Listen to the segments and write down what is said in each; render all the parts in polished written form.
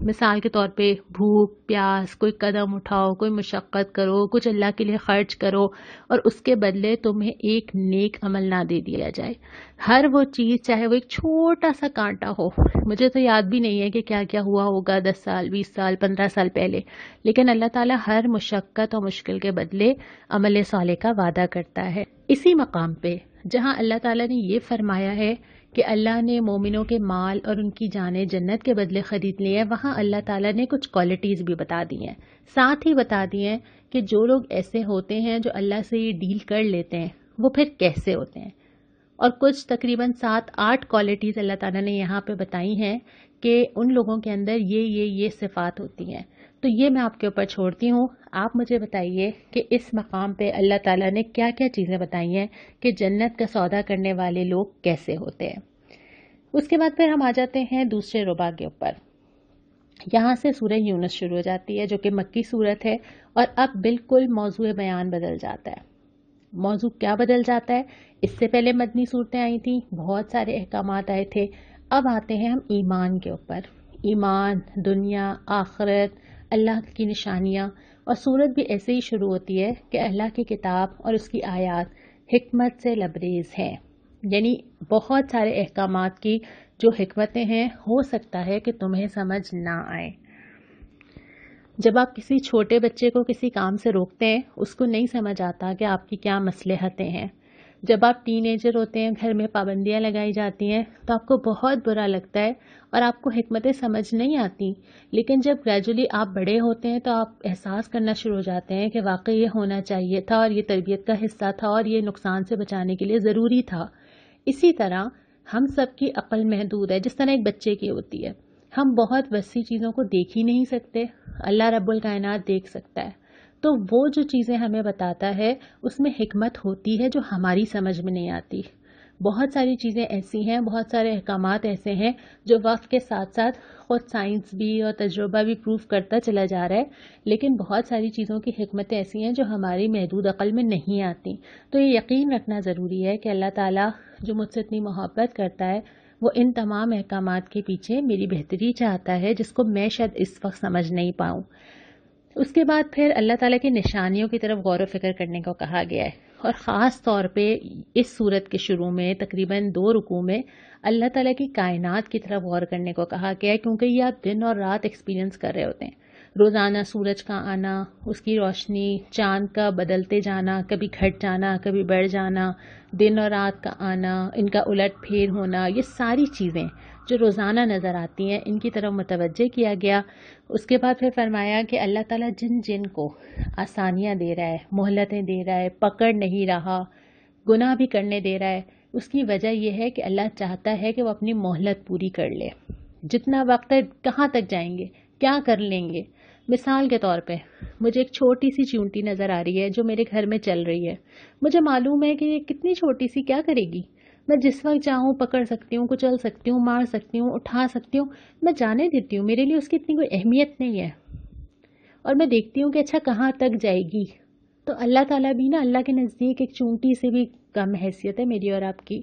مثال کے طور پہ بھوک پیاس، کوئی قدم اٹھاؤ، کوئی مشقت کرو، کچھ اللہ کے لیے خرچ کرو اور اس کے بدلے تمہیں ایک نیک عمل نہ دے دیا جائے. ہر وہ چیز چاہے وہ ایک چھوٹا سا کانٹا ہو، مجھے تو یاد بھی نہیں ہے کہ کیا کیا ہوا ہوگا 10 سال 20 سال 15 سال پہلے، لیکن اللہ تعالیٰ ہر مشقت اور مشکل کے بدلے عمل صالح کا وعدہ کرتا ہے. اسی مقام پہ جہاں اللہ تعالیٰ نے یہ فرمایا ہے کہ اللہ نے مومنوں کے مال اور ان کی جانیں جنت کے بدلے خرید لی ہیں، وہاں اللہ تعالیٰ نے کچھ کوالٹیز بھی بتا دی ہیں، ساتھ ہی بتا دی ہیں کہ جو لوگ ایسے ہوتے ہیں جو اللہ سے یہ ڈیل کر لیتے ہیں وہ پھر کیسے ہوتے ہیں. اور کچھ تقریباً 7-8 کوالٹیز اللہ تعالیٰ نے یہاں پہ بتائی ہیں کہ ان لوگوں کے اندر یہ صفات ہوتی ہیں. تو یہ میں آپ کے اوپر چھوڑتی ہوں، آپ مجھے بتائیے کہ اس مقام پہ اللہ تعالیٰ نے کیا کیا چیزیں بتائی ہیں کہ جنت کا سودا کرنے والے لوگ کیسے ہوتے ہیں. اس کے بعد پھر ہم آ جاتے ہیں دوسرے ربع کے اوپر. یہاں سے سورہ یونس شروع ہو جاتی ہے جو کہ مکی صورت ہے، اور اب بالکل موضوع بیان بدل جاتا ہے. موضوع کیا بدل جاتا ہے؟ اس سے پہلے مدنی صورتیں آئی تھیں، بہت سارے احکامات آئے تھے. اب آتے ہیں ہم ایمان کے اوپر. ایمان، دنیا، آخرت، اللہ کی نشانیاں. اور صورت بھی ایسے ہی شروع ہوتی ہے کہ اللہ کی کتاب اور اس کی آیات حکمت سے لبریز ہیں، یعنی بہت سارے احکامات کی جو حکمتیں ہیں ہو سکتا ہے کہ تمہیں سمجھ نہ آئے. جب آپ کسی چھوٹے بچے کو کسی کام سے روکتے ہیں، اس کو نہیں سمجھ آتا کہ آپ کی کیا مصلحتیں ہیں. جب آپ ٹین ایجر ہوتے ہیں، گھر میں پابندیاں لگائی جاتی ہیں تو آپ کو بہت برا لگتا ہے اور آپ کو حکمتیں سمجھ نہیں آتی. لیکن جب گریجولی آپ بڑے ہوتے ہیں تو آپ احساس کرنا شروع ہو جاتے ہیں کہ واقعی یہ ہونا چاہیے تھا اور یہ تربیت کا حصہ تھا اور یہ نقصان سے بچانے کے لیے ضروری تھا. اسی طرح ہم سب کی عقل محدود ہے، جس طرح ایک بچے کی ہوتی ہے. ہم بہت وسیع چیزوں کو دیکھ ہی نہیں سکتے، اللہ رب الکائنات دیکھ سکتا ہے. تو وہ جو چیزیں ہمیں بتاتا ہے اس میں حکمت ہوتی ہے جو ہماری سمجھ میں نہیں آتی. بہت ساری چیزیں ایسی ہیں، بہت سارے احکامات ایسے ہیں جو وقت کے ساتھ ساتھ خود سائنس بھی اور تجربہ بھی پروف کرتا چلا جا رہا ہے، لیکن بہت ساری چیزوں کی حکمتیں ایسی ہیں جو ہماری محدود عقل میں نہیں آتی. تو یہ یقین رکھنا ضروری ہے کہ اللہ تعالیٰ جو مجھ سے اتنی محبت کرتا ہے وہ ان تمام احکامات کے پیچھے میری بہتری چاہتا ہے، جس کو میں شاید اس وقت سمجھ نہیں پاؤں. اس کے بعد پھر اللہ تعالیٰ کی نشانیوں کی طرف غور و فکر کرنے کو کہا گیا ہے، اور خاص طور پہ اس صورت کے شروع میں تقریباً 2 رکوع میں اللہ تعالیٰ کی کائنات کی طرف غور کرنے کو کہا گیا ہے، کیونکہ یہ آپ دن اور رات ایکسپیرینس کر رہے ہوتے ہیں. روزانہ سورج کا آنا، اس کی روشنی، چاند کا بدلتے جانا، کبھی گھٹ جانا کبھی بڑھ جانا، دن اور رات کا آنا، ان کا الٹ پھیر ہونا، یہ ساری چیزیں جو روزانہ نظر آتی ہیں ان کی طرف متوجہ کیا گیا. اس کے بعد پھر فرمایا کہ اللہ تعالیٰ جن کو آسانیاں دے رہا ہے، مہلتیں دے رہا ہے، پکڑ نہیں رہا، گناہ بھی کرنے دے رہا ہے، اس کی وجہ یہ ہے کہ اللہ چاہتا ہے کہ وہ اپنی مہلت پوری کر لے. جتنا وقت ہے کہاں تک جائیں گے، کیا کر لیں گے. مثال کے طور پہ مجھے ایک چھوٹی سی چیونٹی نظر آ رہی ہے جو میرے گھر میں چل رہی ہے. مجھے معلوم ہے کہ یہ کتنی چھوٹی سی کیا کرے گی. میں جس وقت چاہوں پکڑ سکتی ہوں، کچل سکتی ہوں، مار سکتی ہوں، اٹھا سکتی ہوں، میں جانے دیتی ہوں. میرے لیے اس کی اتنی کوئی اہمیت نہیں ہے، اور میں دیکھتی ہوں کہ اچھا کہاں تک جائے گی. تو اللہ تعالیٰ بھی نا، اللہ کے نزدیک ایک چونٹی سے بھی کم حیثیت ہے میری اور آپ کی.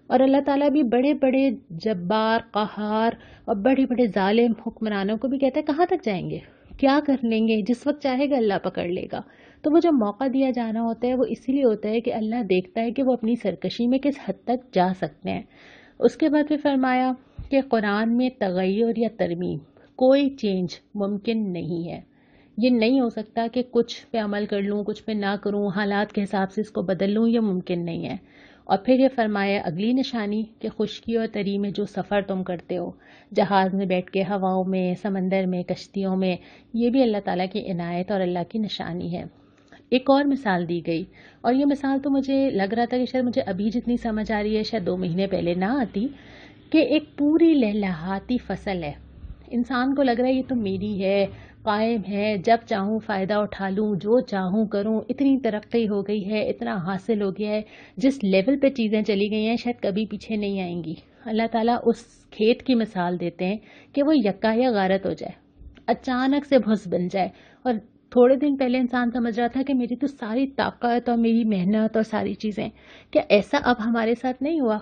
اور اللہ تعالیٰ بھی بڑے بڑے جبار، قہار اور بڑے بڑے ظالم حکمرانوں کو بھی کہتا ہے کہاں تک جائیں گے، کیا کر لیں گے. جس وقت چاہے گا اللہ پکڑ لے گا. تو وہ جو موقع دیا جانا ہوتا ہے وہ اسی لیے ہوتا ہے کہ اللہ دیکھتا ہے کہ وہ اپنی سرکشی میں کس حد تک جا سکتے ہیں. اس کے بعد پھر فرمایا کہ قرآن میں تغیر یا ترمیم، کوئی چینج ممکن نہیں ہے. یہ نہیں ہو سکتا کہ کچھ پہ عمل کر لوں، کچھ پہ نہ کروں، حالات کے حساب سے اس کو بدل لوں، یہ ممکن نہیں ہے. اور پھر یہ فرمایا اگلی نشانی کہ خشکی اور تری میں جو سفر تم کرتے ہو، جہاز میں بیٹھ کے ہواؤں میں، سمندر میں، کشتیوں میں، یہ بھی اللہ تعالیٰ کی عنایت اور اللہ کی نشانی ہے. ایک اور مثال دی گئی، اور یہ مثال تو مجھے لگ رہا تھا کہ شاید مجھے ابھی جتنی سمجھ آ رہی ہے شاید 2 مہینے پہلے نہ آتی، کہ ایک پوری لہلہاتی فصل ہے. انسان کو لگ رہا ہے یہ تو میری ہے، قائم ہے، جب چاہوں فائدہ اٹھا لوں، جو چاہوں کروں، اتنی ترقی ہو گئی ہے، اتنا حاصل ہو گیا ہے، جس لیول پہ چیزیں چلی گئی ہیں شاید کبھی پیچھے نہیں آئیں گی. اللہ تعالیٰ اس کھیت کی مثال دیتے ہیں کہ وہ یکا یا غارت ہو جائے، اچانک سے بھس بن جائے. اور تھوڑے دن پہلے انسان سمجھ رہا تھا کہ میری تو ساری طاقت اور میری محنت اور ساری چیزیں، کیا ایسا اب ہمارے ساتھ نہیں ہوا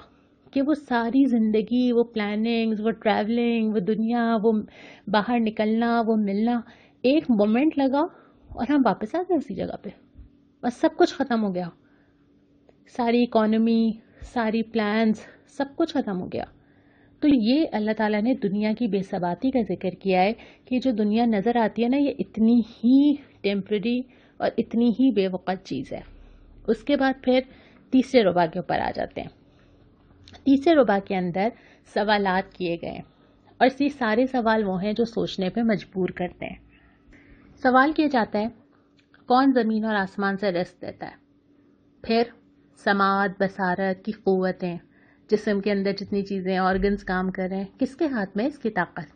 کہ وہ ساری زندگی، وہ پلاننگز، وہ ٹریولنگ، وہ دنیا، وہ باہر نکلنا، وہ ملنا، ایک مومنٹ لگا اور ہم واپس آ گئے اسی جگہ پہ، بس سب کچھ ختم ہو گیا، ساری اکانومی، ساری پلانز، سب کچھ ختم ہو گیا۔ تو یہ اللہ تعالیٰ نے دنیا کی بے ثباتی کا ذکر کیا ہے کہ جو دنیا نظر آتی ہے نا، یہ اتنی ہی ٹیمپرری اور اتنی ہی بے وقت چیز ہے۔ اس کے بعد پھر تیسرے ربع کے اوپر آ جاتے ہیں۔ تیسرے ربع کے اندر سوالات کیے گئے اور یہ سارے سوال وہ ہیں جو سوچنے پہ مجبور کرتے ہیں۔ سوال کیا جاتا ہے کون زمین اور آسمان سے رزق دیتا ہے، پھر سماعت، بصارت کی قوتیں، جسم کے اندر جتنی چیزیں آرگنز کام کر رہے ہیں، کس کے ہاتھ میں اس کی طاقت،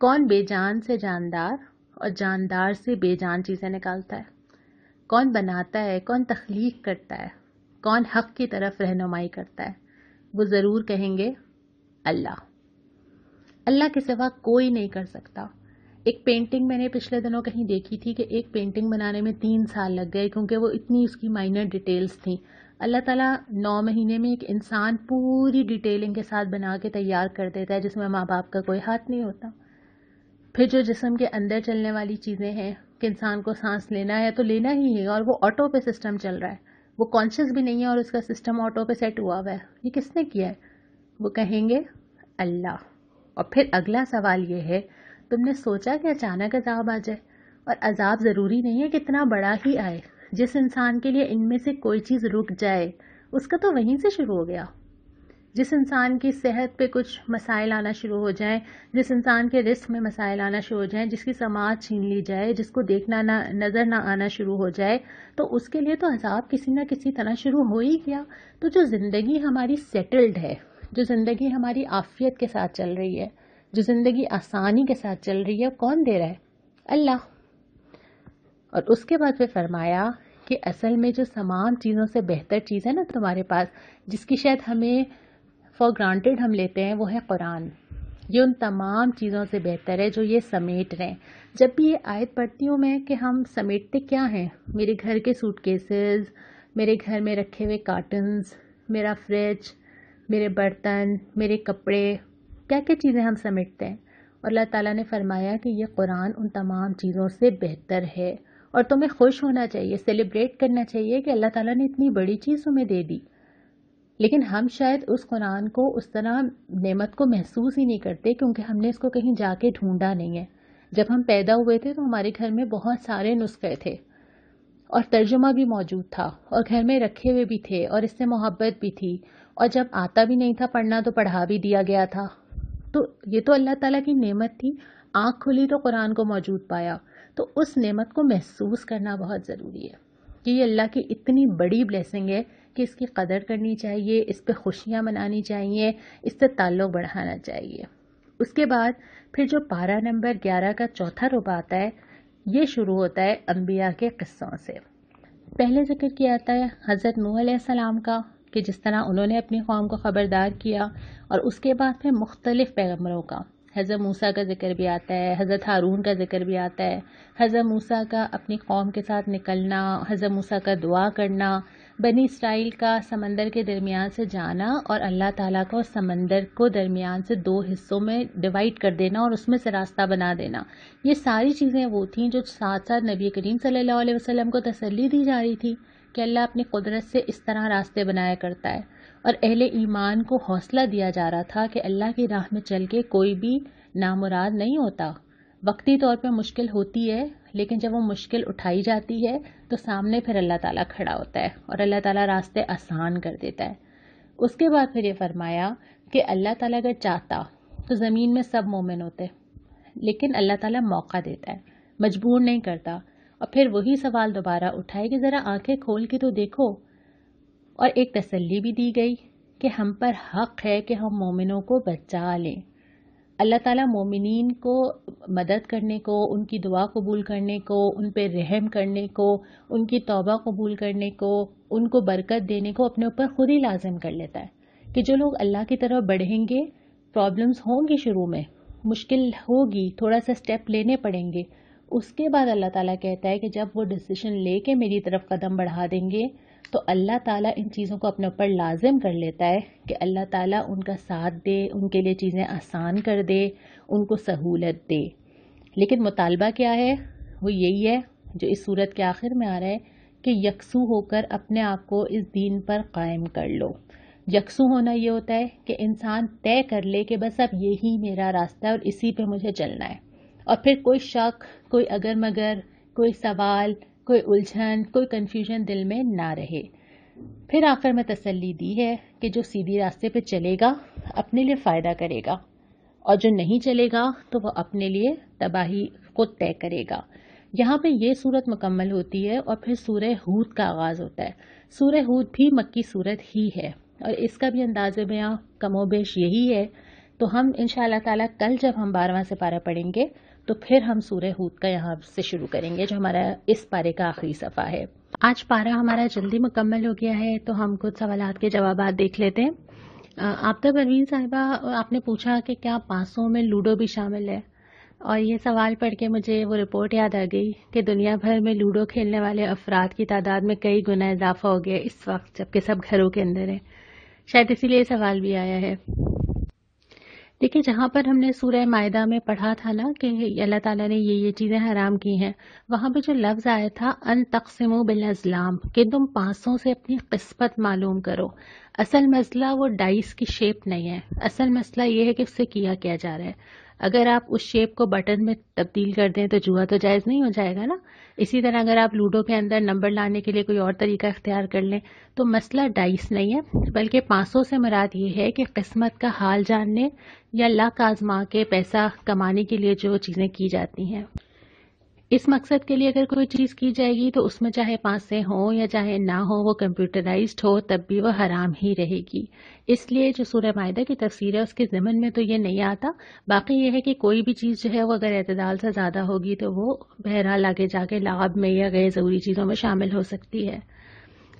کون بے جان سے جاندار اور جاندار سے بے جان چیزیں نکالتا ہے، کون بناتا ہے، کون تخلیق کرتا ہے، کون حق کی طرف رہنمائی کرتا ہے، وہ ضرور کہیں گے اللہ۔ اللہ کے سوا کوئی نہیں کر سکتا۔ ایک پینٹنگ میں نے پچھلے دنوں کہیں دیکھی تھی کہ ایک پینٹنگ بنانے میں 3 سال لگ گئے، کیونکہ وہ اتنی اس کی مائنر ڈیٹیلز تھیں۔ اللہ تعالیٰ 9 مہینے میں ایک انسان پوری ڈیٹیلنگ کے ساتھ بنا کے تیار کر دیتا ہے، جس میں ماں باپ کا کوئی ہاتھ نہیں ہوتا۔ پھر جو جسم کے اندر چلنے والی چیزیں ہیں کہ انسان کو سانس لینا ہے تو لینا ہی ہے، اور وہ آٹو پہ سسٹم چل رہا ہے، وہ کانشیس بھی نہیں ہے اور اس کا سسٹم آٹو پہ سیٹ ہوا ہوا ہے، یہ کس نے کیا ہے؟ وہ کہیں گے اللہ۔ اور پھر اگلا سوال یہ ہے، تم نے سوچا کہ اچانک عذاب آ جائے؟ اور عذاب ضروری نہیں ہے کتنا بڑا ہی آئے۔ جس انسان کے لیے ان میں سے کوئی چیز رک جائے اس کا تو وہیں سے شروع ہو گیا۔ جس انسان کی صحت پہ کچھ مسائل آنا شروع ہو جائیں، جس انسان کے رزق میں مسائل آنا شروع ہو جائیں، جس کی سماعت چھین لی جائے، جس کو دیکھنا نظر نہ آنا شروع ہو جائے، تو اس کے لیے تو عذاب کسی نہ کسی طرح شروع ہو ہی گیا۔ تو جو زندگی ہماری سیٹلڈ ہے، جو زندگی ہماری عافیت کے ساتھ چل رہی ہے، جو زندگی آسانی کے ساتھ چل رہی ہے، کون دے رہا ہے؟ اللہ۔ اور اس کے بعد پھر فرمایا کہ اصل میں جو تمام چیزوں سے بہتر چیز ہے نا تمہارے پاس، جس کی شاید ہمیں فار گرانٹیڈ ہم لیتے ہیں، وہ ہے قرآن۔ یہ ان تمام چیزوں سے بہتر ہے جو یہ سمیٹ رہے ہیں۔ جب بھی یہ آیت پڑھتی ہوں میں کہ ہم سمیٹتے کیا ہیں، میرے گھر کے سوٹ کیسز، میرے گھر میں رکھے ہوئے کارٹنز، میرا فریج، میرے برتن، میرے کپڑے، کیا کیا چیزیں ہم سمیٹتے ہیں۔ اور اللہ تعالیٰ نے فرمایا کہ یہ قرآن ان تمام چیزوں سے بہتر ہے، اور تمہیں خوش ہونا چاہیے، سیلیبریٹ کرنا چاہیے کہ اللہ تعالیٰ نے اتنی بڑی چیز تمہیں دے دی۔ لیکن ہم شاید اس قرآن کو اس طرح نعمت کو محسوس ہی نہیں کرتے، کیونکہ ہم نے اس کو کہیں جا کے ڈھونڈا نہیں ہے۔ جب ہم پیدا ہوئے تھے تو ہمارے گھر میں بہت سارے نسخے تھے اور ترجمہ بھی موجود تھا اور گھر میں رکھے ہوئے بھی تھے اور اس سے محبت بھی تھی، اور جب آتا بھی نہیں تھا پڑھنا تو پڑھا بھی دیا گیا تھا۔ تو یہ تو اللہ تعالیٰ کی نعمت تھی، آنکھ کھلی تو قرآن کو موجود پایا۔ تو اس نعمت کو محسوس کرنا بہت ضروری ہے کہ یہ اللہ کی اتنی بڑی بلیسنگ ہے کہ اس کی قدر کرنی چاہیے، اس پہ خوشیاں منانی چاہیے، اس سے تعلق بڑھانا چاہیے۔ اس کے بعد پھر جو پارہ نمبر 11 کا چوتھا ربع آتا ہے، یہ شروع ہوتا ہے انبیاء کے قصوں سے۔ پہلے ذکر کیا جاتا ہے حضرت نوح علیہ السلام کا، کہ جس طرح انہوں نے اپنی قوم کو خبردار کیا، اور اس کے بعد پھر مختلف پیغمبروں کا، حضرت موسیٰ کا ذکر بھی آتا ہے، حضرت ہارون کا ذکر بھی آتا ہے، حضرت موسیٰ کا اپنی قوم کے ساتھ نکلنا، حضرت موسیٰ کا دعا کرنا، بنی اسرائیل کا سمندر کے درمیان سے جانا اور اللہ تعالیٰ کو سمندر کو درمیان سے 2 حصوں میں ڈیوائیڈ کر دینا اور اس میں سے راستہ بنا دینا۔ یہ ساری چیزیں وہ تھیں جو ساتھ ساتھ نبی کریم صلی اللہ علیہ وسلم کو تسلی دی جا رہی تھی کہ اللہ اپنی قدرت سے اس طرح راستے بنایا کرتا ہے، اور اہل ایمان کو حوصلہ دیا جا رہا تھا کہ اللہ کی راہ میں چل کے کوئی بھی نامراد نہیں ہوتا۔ وقتی طور پہ مشکل ہوتی ہے، لیکن جب وہ مشکل اٹھائی جاتی ہے تو سامنے پھر اللہ تعالیٰ کھڑا ہوتا ہے اور اللہ تعالیٰ راستے آسان کر دیتا ہے۔ اس کے بعد پھر یہ فرمایا کہ اللہ تعالیٰ اگر چاہتا تو زمین میں سب مومن ہوتے، لیکن اللہ تعالیٰ موقع دیتا ہے، مجبور نہیں کرتا۔ اور پھر وہی سوال دوبارہ اٹھائے کہ ذرا آنکھیں کھول کے تو دیکھو، اور ایک تسلی بھی دی گئی کہ ہم پر حق ہے کہ ہم مومنوں کو بچا لیں۔ اللہ تعالیٰ مومنین کو مدد کرنے کو، ان کی دعا قبول کرنے کو، ان پہ رحم کرنے کو، ان کی توبہ قبول کرنے کو، ان کو برکت دینے کو اپنے اوپر خود ہی لازم کر لیتا ہے کہ جو لوگ اللہ کی طرف بڑھیں گے، پرابلمز ہوں گی، شروع میں مشکل ہوگی، تھوڑا سا سٹیپ لینے پڑیں گے، اس کے بعد اللہ تعالیٰ کہتا ہے کہ جب وہ ڈیسیشن لے کے میری طرف قدم بڑھا دیں گے تو اللہ تعالیٰ ان چیزوں کو اپنے اوپر لازم کر لیتا ہے کہ اللہ تعالیٰ ان کا ساتھ دے، ان کے لیے چیزیں آسان کر دے، ان کو سہولت دے۔ لیکن مطالبہ کیا ہے؟ وہ یہی ہے جو اس صورت کے آخر میں آ رہا ہے کہ یکسو ہو کر اپنے آپ کو اس دین پر قائم کر لو۔ یکسو ہونا یہ ہوتا ہے کہ انسان طے کر لے کہ بس اب یہی میرا راستہ ہے اور اسی پہ مجھے چلنا ہے، اور پھر کوئی شک، کوئی اگر مگر، کوئی سوال، کوئی الجھن، کوئی کنفیوژن دل میں نہ رہے۔ پھر آخر میں تسلی دی ہے کہ جو سیدھی راستے پہ چلے گا اپنے لیے فائدہ کرے گا، اور جو نہیں چلے گا تو وہ اپنے لیے تباہی خود طے کرے گا۔ یہاں پہ یہ صورت مکمل ہوتی ہے اور پھر سورہ ہود کا آغاز ہوتا ہے۔ سورہ ہود بھی مکی صورت ہی ہے اور اس کا بھی انداز بیاں کم و بیش یہی ہے۔ تو ہم انشاءاللہ تعالیٰ کل جب ہم 12واں سپارہ پڑھیں گے تو پھر ہم سورہ ہود کا یہاں سے شروع کریں گے جو ہمارا اس پارے کا آخری صفحہ ہے۔ آج پارہ ہمارا جلدی مکمل ہو گیا ہے تو ہم کچھ سوالات کے جوابات دیکھ لیتے ہیں۔ آفتہ پروین صاحبہ، آپ نے پوچھا کہ کیا 500 میں لوڈو بھی شامل ہے، اور یہ سوال پڑھ کے مجھے وہ رپورٹ یاد آ گئی کہ دنیا بھر میں لوڈو کھیلنے والے افراد کی تعداد میں کئی گنا اضافہ ہو گیا اس وقت جبکہ سب گھروں کے اندر ہیں۔ شاید اسی لیے سوال بھی آیا ہے۔ دیکھیں، جہاں پر ہم نے سورہ مائدہ میں پڑھا تھا نا کہ اللہ تعالیٰ نے یہ چیزیں حرام کی ہیں، وہاں پہ جو لفظ آیا تھا ان تقسموا بالازلام، کہ تم پانسوں سے اپنی قسمت معلوم کرو۔ اصل مسئلہ وہ ڈائس کی شیپ نہیں ہے، اصل مسئلہ یہ ہے کہ اس سے کیا جا رہا ہے۔ اگر آپ اس شیپ کو بٹن میں تبدیل کر دیں تو جوا تو جائز نہیں ہو جائے گا نا۔ اسی طرح اگر آپ لوڈو کے اندر نمبر لانے کے لیے کوئی اور طریقہ اختیار کر لیں تو مسئلہ ڈائس نہیں ہے، بلکہ 500 سے مراد یہ ہے کہ قسمت کا حال جاننے یا لاک آزما کے پیسہ کمانے کے لیے جو چیزیں کی جاتی ہیں، اس مقصد کے لیے اگر کوئی چیز کی جائے گی تو اس میں چاہے پانسے ہوں یا چاہے نہ ہو، وہ کمپیوٹرائزڈ ہو تب بھی وہ حرام ہی رہے گی۔ اس لیے جو سورہ مائدہ کی تفسیر ہے اس کے ضمن میں تو یہ نہیں آتا۔ باقی یہ ہے کہ کوئی بھی چیز جو ہے وہ اگر اعتدال سے زیادہ ہوگی تو وہ بہرحال آگے جا کے لعب میں یا غیر ضروری چیزوں میں شامل ہو سکتی ہے۔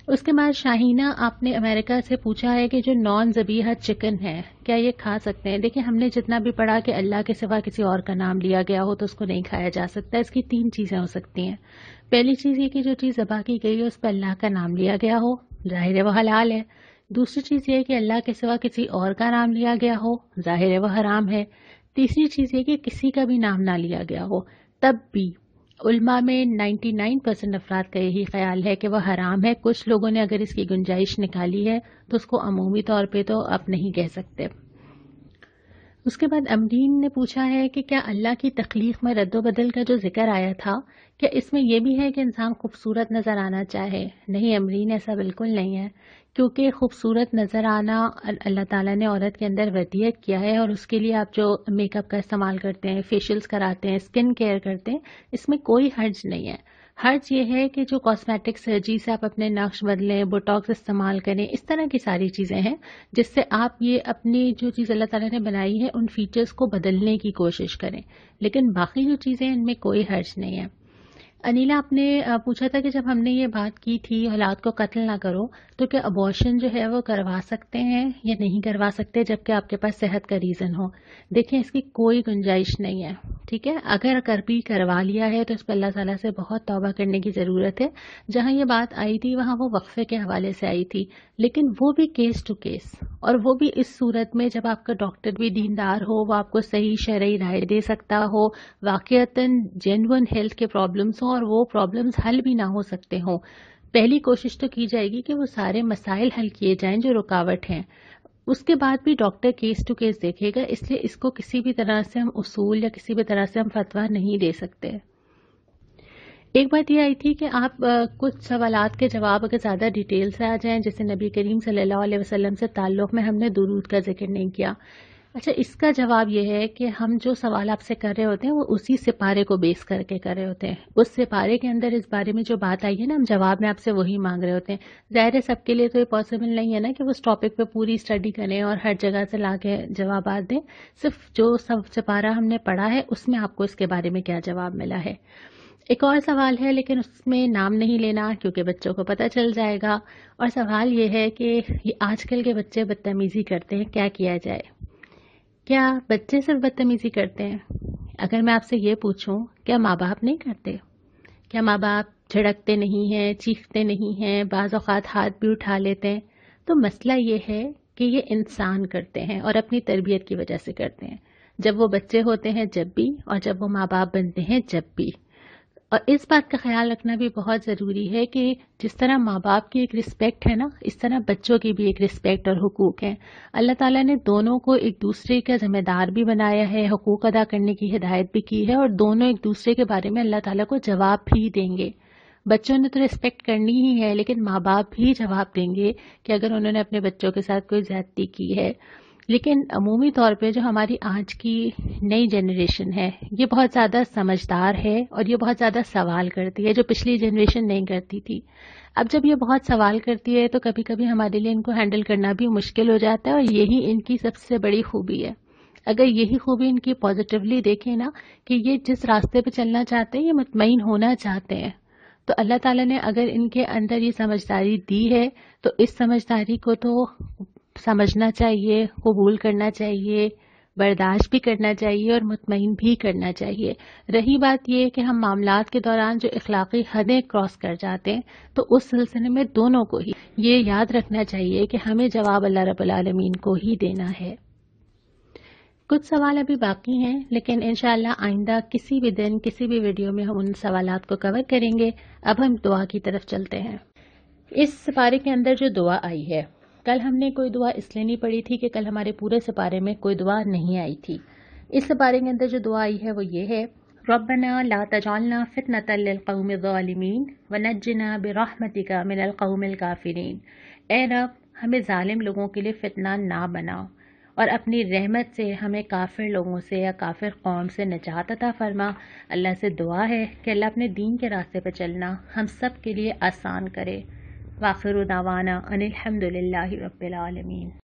اس کے بعد شاہینہ، آپ نے امریکہ سے پوچھا ہے کہ جو نان ذبیحہ چکن ہے کیا یہ کھا سکتے ہیں؟ دیکھیں، ہم نے جتنا بھی پڑھا کہ اللہ کے سوا کسی اور کا نام لیا گیا ہو تو اس کو نہیں کھایا جا سکتا۔ اس کی 3 چیزیں ہو سکتی ہیں۔ پہلی چیز یہ کہ جو چیز ذبح کی گئی ہے اس پہ اللہ کا نام لیا گیا ہو، ظاہر ہے وہ حلال ہے۔ دوسری چیز یہ کہ اللہ کے سوا کسی اور کا نام لیا گیا ہو، ظاہر ہے وہ حرام ہے۔ تیسری چیز یہ کہ کسی کا بھی نام نہ لیا گیا ہو، تب بھی علماء میں 99% افراد کا یہی خیال ہے کہ وہ حرام ہے۔ کچھ لوگوں نے اگر اس کی گنجائش نکالی ہے تو اس کو عمومی طور پہ تو اب نہیں کہہ سکتے۔ اس کے بعد امرین نے پوچھا ہے کہ کیا اللہ کی تخلیق میں رد و بدل کا جو ذکر آیا تھا کیا اس میں یہ بھی ہے کہ انسان خوبصورت نظر آنا چاہے؟ نہیں امرین، ایسا بالکل نہیں ہے، کیونکہ خوبصورت نظر آنا اللہ تعالیٰ نے عورت کے اندر ودیت کیا ہے، اور اس کے لیے آپ جو میک اپ کا استعمال کرتے ہیں، فیشیلز کراتے ہیں، اسکن کیئر کرتے ہیں، اس میں کوئی حرج نہیں ہے۔ حرج یہ ہے کہ جو کاسمیٹک سرجری سے آپ اپنے نقش بدلیں، بوٹاکس استعمال کریں، اس طرح کی ساری چیزیں ہیں جس سے آپ یہ اپنی جو چیز اللہ تعالیٰ نے بنائی ہے ان فیچرز کو بدلنے کی کوشش کریں، لیکن باقی جو چیزیں ان میں کوئی حرج نہیں ہے۔ انیلا، آپ نے پوچھا تھا کہ جب ہم نے یہ بات کی تھی اولاد کو قتل نہ کرو تو کیا ابارشن جو ہے وہ کروا سکتے ہیں یا نہیں کروا سکتے جبکہ آپ کے پاس صحت کا ریزن ہو؟ دیکھیں، اس کی کوئی گنجائش نہیں ہے، ٹھیک ہے؟ اگر بھی کروا لیا ہے تو اس پہ اللہ تعالیٰ سے بہت توبہ کرنے کی ضرورت ہے۔ جہاں یہ بات آئی تھی وہاں وہ وقفے کے حوالے سے آئی تھی، لیکن وہ بھی کیس ٹو کیس، اور وہ بھی اس صورت میں جب آپ کا ڈاکٹر بھی دیندار ہو، وہ آپ کو صحیح شرعی رائے دے سکتا ہو، واقعتاً جینون ہیلتھ کے پرابلمس ہوں اور وہ پرابلمس حل بھی نہ ہو سکتے ہوں، پہلی کوشش تو کی جائے گی کہ وہ سارے مسائل حل کیے جائیں جو رکاوٹ ہیں۔ اس کے بعد بھی ڈاکٹر کیس ٹو کیس دیکھے گا، اس لیے اس کو کسی بھی طرح سے ہم اصول یا کسی بھی طرح سے ہم فتویٰ نہیں دے سکتے۔ ایک بات یہ آئی تھی کہ آپ کچھ سوالات کے جواب اگر زیادہ ڈیٹیل سے آ جائیں، جیسے نبی کریم صلی اللہ علیہ وسلم سے تعلق میں ہم نے درود کا ذکر نہیں کیا۔ اچھا، اس کا جواب یہ ہے کہ ہم جو سوال آپ سے کر رہے ہوتے ہیں وہ اسی سپارے کو بیس کر کے کر رہے ہوتے ہیں۔ اس سپارے کے اندر اس بارے میں جو بات آئی ہے نا، ہم جواب میں آپ سے وہی مانگ رہے ہوتے ہیں۔ ظاہر ہے سب کے لیے تو یہ پاسبل نہیں ہے نا کہ وہ اس ٹاپک پہ پوری اسٹڈی کریں اور ہر جگہ سے لا کے جوابات دیں۔ صرف جو سپارہ ہم نے پڑھا ہے اس میں آپ کو اس کے بارے میں کیا جواب ملا ہے۔ ایک اور سوال ہے لیکن اس میں نام نہیں لینا کیونکہ بچوں کو پتہ چل جائے گا، اور سوال یہ ہے کہ یہ آج کل کے بچے بدتمیزی کرتے ہیں، کیا کیا جائے؟ کیا بچے صرف بدتمیزی کرتے ہیں؟ اگر میں آپ سے یہ پوچھوں کیا ماں باپ نہیں کرتے؟ کیا ماں باپ جھڑکتے نہیں ہیں، چیختے نہیں ہیں، بعض اوقات ہاتھ بھی اٹھا لیتے ہیں؟ تو مسئلہ یہ ہے کہ یہ انسان کرتے ہیں اور اپنی تربیت کی وجہ سے کرتے ہیں، جب وہ بچے ہوتے ہیں جب بھی، اور جب وہ ماں باپ بنتے ہیں جب بھی۔ اور اس بات کا خیال رکھنا بھی بہت ضروری ہے کہ جس طرح ماں باپ کی ایک رسپیکٹ ہے نا، اس طرح بچوں کی بھی ایک رسپیکٹ اور حقوق ہیں۔ اللہ تعالیٰ نے دونوں کو ایک دوسرے کا ذمہ دار بھی بنایا ہے، حقوق ادا کرنے کی ہدایت بھی کی ہے، اور دونوں ایک دوسرے کے بارے میں اللہ تعالیٰ کو جواب بھی دیں گے۔ بچوں نے تو ریسپیکٹ کرنی ہی ہے، لیکن ماں باپ بھی جواب دیں گے کہ اگر انہوں نے اپنے بچوں کے ساتھ کوئی زیادتی کی ہے۔ لیکن عمومی طور پہ جو ہماری آج کی نئی جنریشن ہے یہ بہت زیادہ سمجھدار ہے اور یہ بہت زیادہ سوال کرتی ہے، جو پچھلی جنریشن نہیں کرتی تھی۔ اب جب یہ بہت سوال کرتی ہے تو کبھی کبھی ہمارے لیے ان کو ہینڈل کرنا بھی مشکل ہو جاتا ہے، اور یہی ان کی سب سے بڑی خوبی ہے۔ اگر یہی خوبی ان کی پازیٹیولی دیکھیں نا کہ یہ جس راستے پہ چلنا چاہتے ہیں، یہ مطمئن ہونا چاہتے ہیں، تو اللہ تعالیٰ نے اگر ان کے اندر یہ سمجھداری دی ہے تو اس سمجھداری کو تو سمجھنا چاہیے، قبول کرنا چاہیے، برداشت بھی کرنا چاہیے اور مطمئن بھی کرنا چاہیے۔ رہی بات یہ کہ ہم معاملات کے دوران جو اخلاقی حدیں کراس کر جاتے ہیں تو اس سلسلے میں دونوں کو ہی یہ یاد رکھنا چاہیے کہ ہمیں جواب اللہ رب العالمین کو ہی دینا ہے۔ کچھ سوال ابھی باقی ہیں، لیکن انشاءاللہ آئندہ کسی بھی دن کسی بھی ویڈیو میں ہم ان سوالات کو کور کریں گے۔ اب ہم دعا کی طرف چلتے ہیں۔ اس سپارے کے اندر جو دعا آئی ہے، کل ہم نے کوئی دعا اس لیے نہیں پڑھی تھی کہ کل ہمارے پورے سپارے میں کوئی دعا نہیں آئی تھی۔ اس سپارے کے اندر جو دعا آئی ہے وہ یہ ہے: ربنا لا تجعلنا فتنة للقوم الظالمین ونجنا برحمتک من القوم الکافرین۔ اے رب، ہمیں ظالم لوگوں کے لیے فتنہ نہ بناؤ اور اپنی رحمت سے ہمیں کافر لوگوں سے یا کافر قوم سے نجات عطا فرما۔ اللہ سے دعا ہے کہ اللہ اپنے دین کے راستے پہ چلنا ہم سب کے لیے آسان کرے۔ وآخر دعوانا ان الحمد للہ رب العالمین۔